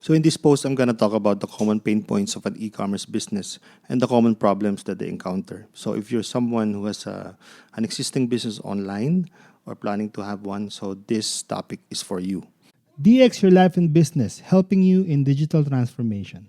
So in this post, I'm going to talk about the common pain points of an e-commerce business and the common problems that they encounter. So if you're someone who has an existing business online or planning to have one, so this topic is for you. DX Your Life and Business, helping you in digital transformation.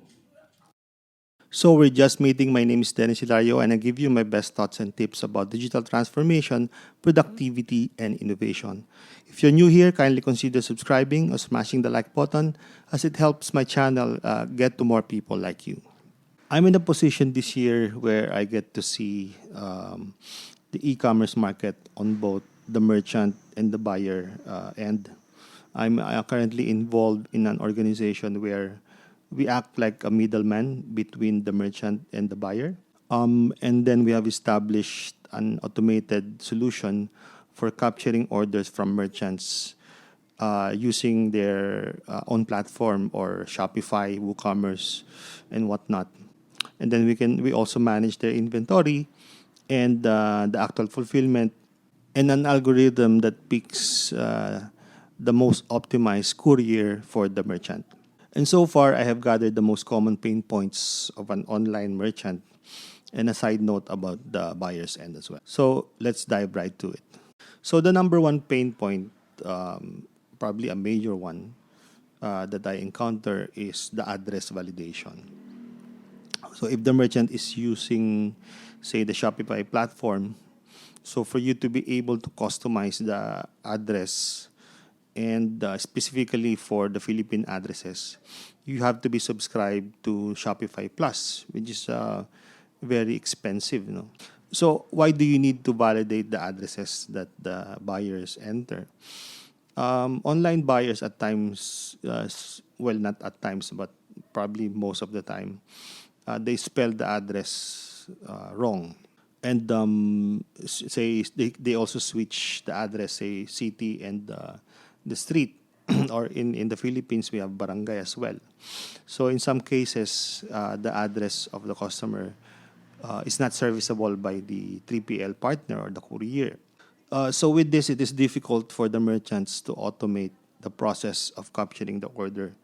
So we're just meeting. My name is Hilario, and I give you my best thoughts and tips about digital transformation, productivity, and innovation. If you're new here, kindly consider subscribing or smashing the like button as it helps my channel get to more people like you. I'm in a position this year where I get to see the e-commerce market on both the merchant and the buyer end. I'm currently involved in an organization where we act like a middleman between the merchant and the buyer. And then we have established an automated solution for capturing orders from merchants using their own platform or Shopify, WooCommerce, and whatnot. And then we also manage their inventory and the actual fulfillment and an algorithm that picks the most optimized courier for the merchant. And so far, I have gathered the most common pain points of an online merchant and a side note about the buyer's end as well. So let's dive right to it. So the number one pain point, probably a major one that I encounter, is the address validation. So if the merchant is using, say, the Shopify platform, so for you to be able to customize the address and specifically for the Philippine addresses, you have to be subscribed to Shopify Plus, which is very expensive. So why do you need to validate the addresses that the buyers enter? Online buyers at times, well, not at times, but probably most of the time, they spell the address wrong. And say they also switch the address, say city and the street. Or in the Philippines, we have barangay as well. So in some cases, the address of the customer is not serviceable by the 3PL partner or the courier. So with this, it is difficult for the merchants to automate the process of capturing the order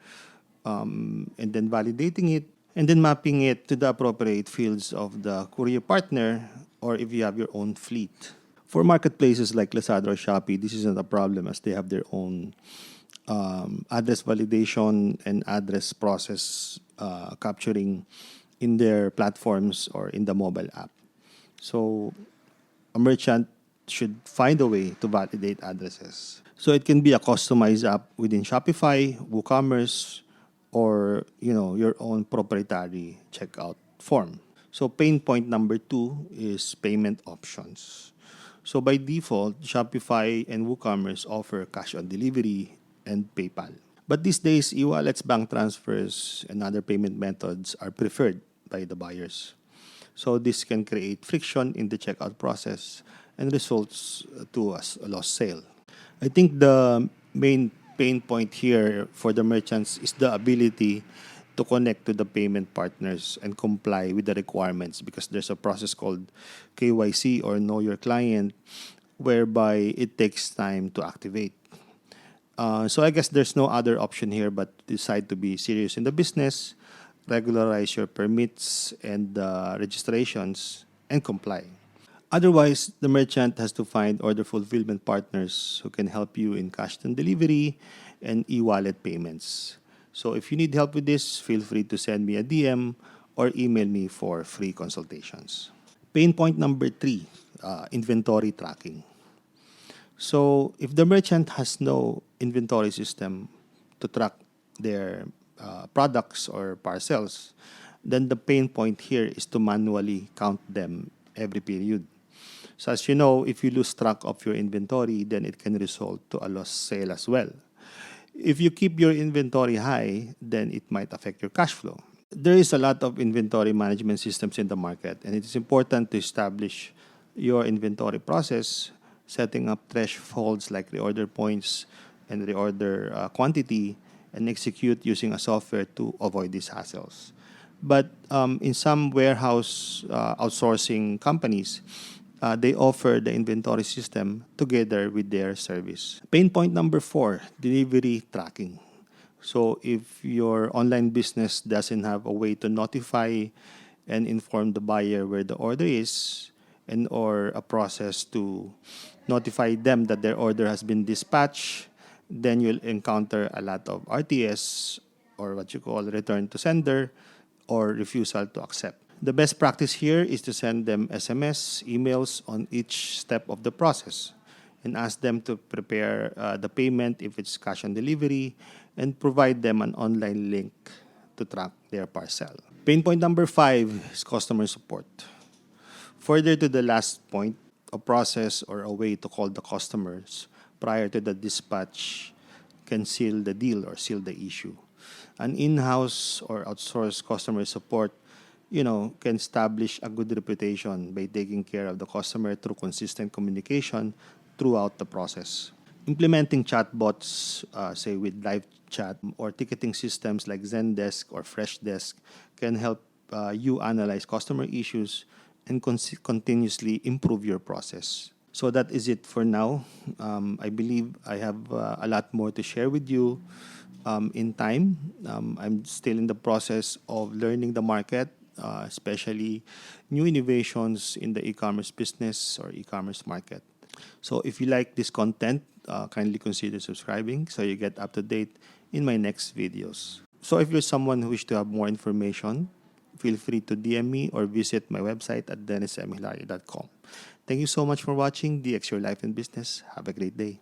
and then validating it and then mapping it to the appropriate fields of the courier partner or if you have your own fleet. For marketplaces like Lazada or Shopee, this isn't a problem as they have their own address validation and address process capturing in their platforms or in the mobile app. So a merchant should find a way to validate addresses. So it can be a customized app within Shopify, WooCommerce, or your own proprietary checkout form. So pain point number 2 is payment options. So by default, Shopify and WooCommerce offer cash on delivery and PayPal. But these days, e-wallets, bank transfers, and other payment methods are preferred by the buyers. So this can create friction in the checkout process and results to a lost sale. I think the main pain point here for the merchants is the ability to connect to the payment partners and comply with the requirements because there's a process called KYC or Know Your Client whereby it takes time to activate. So I guess there's no other option here but decide to be serious in the business, regularize your permits and registrations, and comply. Otherwise, the merchant has to find order fulfillment partners who can help you in cash on delivery and e-wallet payments. So if you need help with this, feel free to send me a DM or email me for free consultations. Pain point number 3, inventory tracking. So if the merchant has no inventory system to track their products or parcels, then the pain point here is to manually count them every period. So as you know, if you lose track of your inventory, then it can result to a lost sale as well. If you keep your inventory high, then it might affect your cash flow. There is a lot of inventory management systems in the market, and it is important to establish your inventory process, setting up thresholds like reorder points and reorder quantity, and execute using a software to avoid these hassles. But in some warehouse outsourcing companies, they offer the inventory system together with their service. Pain point number 4, delivery tracking. So if your online business doesn't have a way to notify and inform the buyer where the order is, and or a process to notify them that their order has been dispatched, then you'll encounter a lot of RTS, or what you call return to sender, or refusal to accept. The best practice here is to send them SMS, emails on each step of the process, and ask them to prepare the payment if it's cash on delivery, and provide them an online link to track their parcel. Pain point number 5 is customer support. Further to the last point, a process or a way to call the customers prior to the dispatch can seal the deal or seal the issue. An in-house or outsourced customer support, can establish a good reputation by taking care of the customer through consistent communication throughout the process. Implementing chatbots, say with live chat or ticketing systems like Zendesk or Freshdesk, can help you analyze customer issues and continuously improve your process. So that is it for now. I believe I have a lot more to share with you in time. I'm still in the process of learning the market, especially new innovations in the e-commerce business or e-commerce market. So if you like this content, kindly consider subscribing so you get up to date in my next videos. So if you're someone who wish to have more information, feel free to DM me or visit my website at dennismhilario.com. Thank you so much for watching DX Your Life and Business. Have a great day.